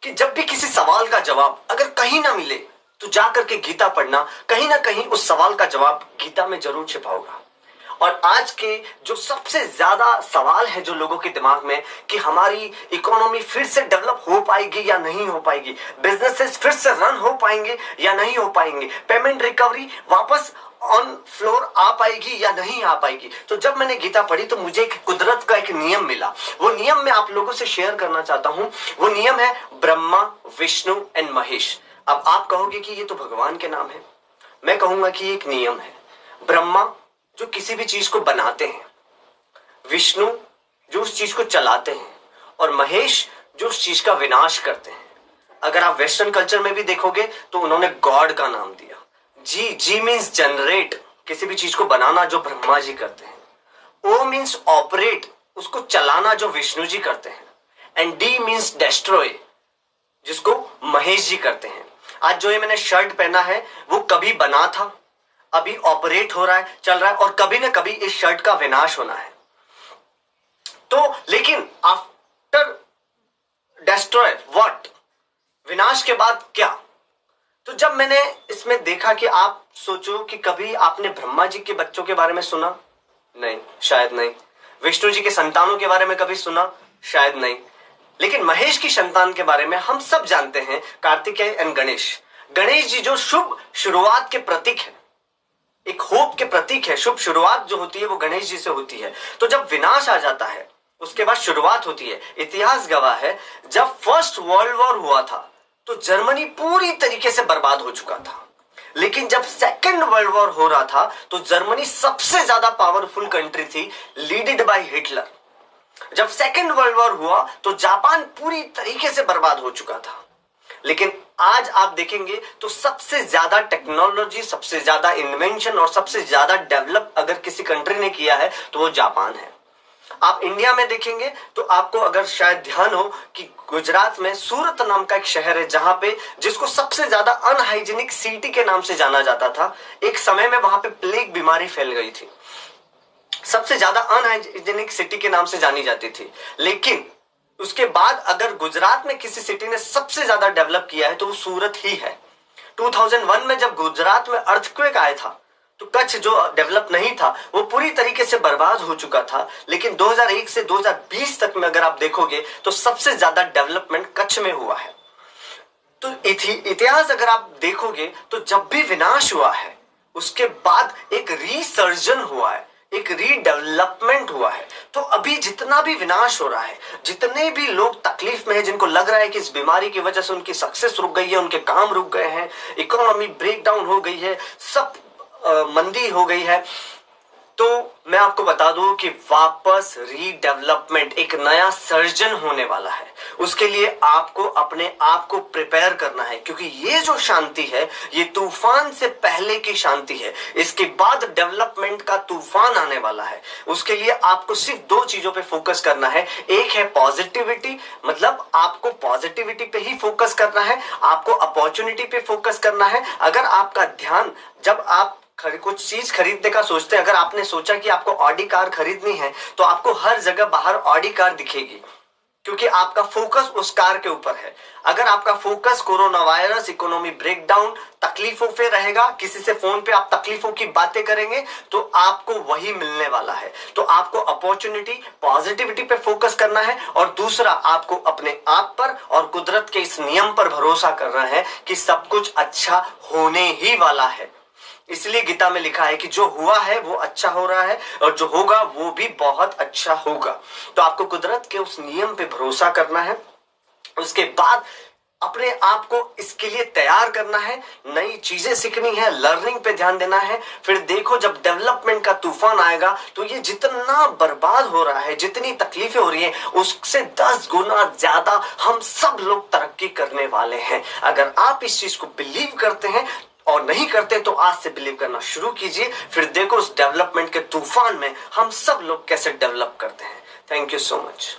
कि जब भी किसी सवाल का जवाब अगर कहीं ना मिले तो जा करके गीता पढ़ना, कहीं ना कहीं उस सवाल का जवाब गीता में जरूर छिपा होगा। और आज के जो सबसे ज्यादा सवाल है जो लोगों के दिमाग में कि हमारी इकोनॉमी फिर से डेवलप हो पाएगी या नहीं हो पाएगी, बिजनेसेस फिर से रन हो पाएंगे या नहीं हो पाएंगे, पेमेंट रिकवरी वापस ऑन फ्लोर आ पाएगी या नहीं आ पाएगी। तो जब मैंने गीता पढ़ी तो मुझे एक कुदरत का एक नियम मिला। वो नियम मैं आप लोगों से शेयर करना चाहता हूं। वो नियम है ब्रह्मा, विष्णु एंड महेश। अब आप कहोगे कि ये तो भगवान के नाम है, मैं कहूंगा कि एक नियम है। ब्रह्मा जो किसी भी चीज को बनाते हैं, विष्णु जो उस चीज को चलाते हैं, और महेश जो उस चीज का विनाश करते हैं। अगर आप वेस्टर्न कल्चर में भी देखोगे तो उन्होंने गॉड का नाम दिया। जी मीन्स जनरेट, किसी भी चीज को बनाना जो ब्रह्मा जी करते हैं। ओ मीन्स ऑपरेट, उसको चलाना जो विष्णु जी करते हैं। एंड डी मीन्स डेस्ट्रॉय, जिसको महेश जी करते हैं। आज जो ये मैंने शर्ट पहना है वो कभी बना था, अभी ऑपरेट हो रहा है, चल रहा है, और कभी ना कभी इस शर्ट का विनाश होना है। तो लेकिन आफ्टर डेस्ट्रॉय व्हाट, विनाश के बाद क्या? तो जब मैंने इसमें देखा कि आप सोचो कि कभी आपने ब्रह्मा जी के बच्चों के बारे में सुना? नहीं, शायद नहीं। विष्णु जी के संतानों के बारे में कभी सुना? शायद नहीं। लेकिन महेश की संतान के बारे में हम सब जानते हैं, कार्तिकेय एंड गणेश। गणेश जी जो शुभ शुरुआत के प्रतीक है, एक होप के प्रतीक है। शुभ शुरुआत जो होती है वो गणेश जी से होती है। तो जब विनाश आ जाता है उसके बाद शुरुआत होती है। इतिहास गवाह है, जब फर्स्ट वर्ल्ड वॉर हुआ था तो जर्मनी पूरी तरीके से बर्बाद हो चुका था। लेकिन जब सेकेंड वर्ल्ड वॉर हो रहा था तो जर्मनी सबसे ज्यादा पावरफुल कंट्री थी, लीडेड बाय हिटलर। जब सेकेंड वर्ल्ड वॉर हुआ तो जापान पूरी तरीके से बर्बाद हो चुका था। लेकिन आज आप देखेंगे तो सबसे ज्यादा टेक्नोलॉजी, सबसे ज्यादा इन्वेंशन और सबसे ज्यादा डेवलप अगर किसी कंट्री ने किया है तो वो जापान है। आप इंडिया में देखेंगे तो आपको अगर शायद ध्यान हो कि गुजरात में सूरत नाम का एक शहर है जहां पे, जिसको सबसे ज्यादा अनहाइजीनिक सिटी के नाम से जाना जाता था। एक समय में वहां पे प्लेग बीमारी फैल गई थी, सबसे ज्यादा अनहाइजीनिक सिटी के नाम से जानी जाती थी। लेकिन उसके बाद अगर गुजरात में किसी सिटी ने सबसे ज्यादा डेवलप किया है तो वो सूरत ही है। 2001 में जब गुजरात में अर्थक्वेक आया था तो कच्छ जो डेवलप नहीं था वो पूरी तरीके से बर्बाद हो चुका था। लेकिन 2001 से 2020 तक में अगर आप देखोगे तो सबसे ज्यादा डेवलपमेंट कच्छ में हुआ है। तो इतिहास अगर आप देखोगे तो जब भी विनाश हुआ है उसके बाद एक रीसर्जन हुआ है, एक रीडेवलपमेंट हुआ है। तो अभी जितना भी विनाश हो रहा है, जितने भी लोग तकलीफ में हैं, जिनको लग रहा है कि इस बीमारी की वजह से उनकी सक्सेस रुक गई है, उनके काम रुक गए हैं, इकोनॉमी ब्रेक डाउन हो गई है, सब मंदी हो गई है, तो मैं आपको बता दूं कि वापस रीडेवलपमेंट, एक नया सर्जन होने वाला है। उसके लिए आपको अपने आप को प्रिपेयर करना है, क्योंकि ये जो शांति है ये तूफान से पहले की शांति है। इसके बाद डेवलपमेंट का तूफान आने वाला है। उसके लिए आपको सिर्फ दो चीजों पे फोकस करना है। एक है पॉजिटिविटी, मतलब आपको पॉजिटिविटी पे ही फोकस करना है, आपको अपॉर्चुनिटी पे फोकस करना है। अगर आपका ध्यान, जब आप कुछ चीज खरीदने का सोचते हैं, अगर आपने सोचा कि आपको ऑडी कार खरीदनी है तो आपको हर जगह बाहर ऑडी कार दिखेगी, क्योंकि आपका फोकस उस कार के ऊपर है। अगर आपका focus corona virus, economy breakdown, तकलीफों पे रहेगा, किसी से फोन पे आप तकलीफों की बातें करेंगे तो आपको वही मिलने वाला है। तो आपको अपॉर्चुनिटी, पॉजिटिविटी पे फोकस करना है, और दूसरा आपको अपने आप पर और कुदरत के इस नियम पर भरोसा करना है कि सब कुछ अच्छा होने ही वाला है। इसलिए गीता में लिखा है कि जो हुआ है वो अच्छा हो रहा है और जो होगा वो भी बहुत अच्छा होगा। तो आपको कुदरत के उस नियम पे भरोसा करना है। उसके बाद अपने आप को इसके लिए तैयार करना है, नई चीजें सीखनी है, लर्निंग पे ध्यान देना है। फिर देखो जब डेवलपमेंट का तूफान आएगा तो ये जितना बर्बाद हो रहा है, जितनी तकलीफें हो रही हैं, उससे 10 गुना ज्यादा हम सब लोग तरक्की करने वाले हैं। अगर आप इस चीज को बिलीव करते हैं और नहीं करते तो आज से बिलीव करना शुरू कीजिए। फिर देखो उस डेवलपमेंट के तूफान में हम सब लोग कैसे डेवलप करते हैं। Thank you so much.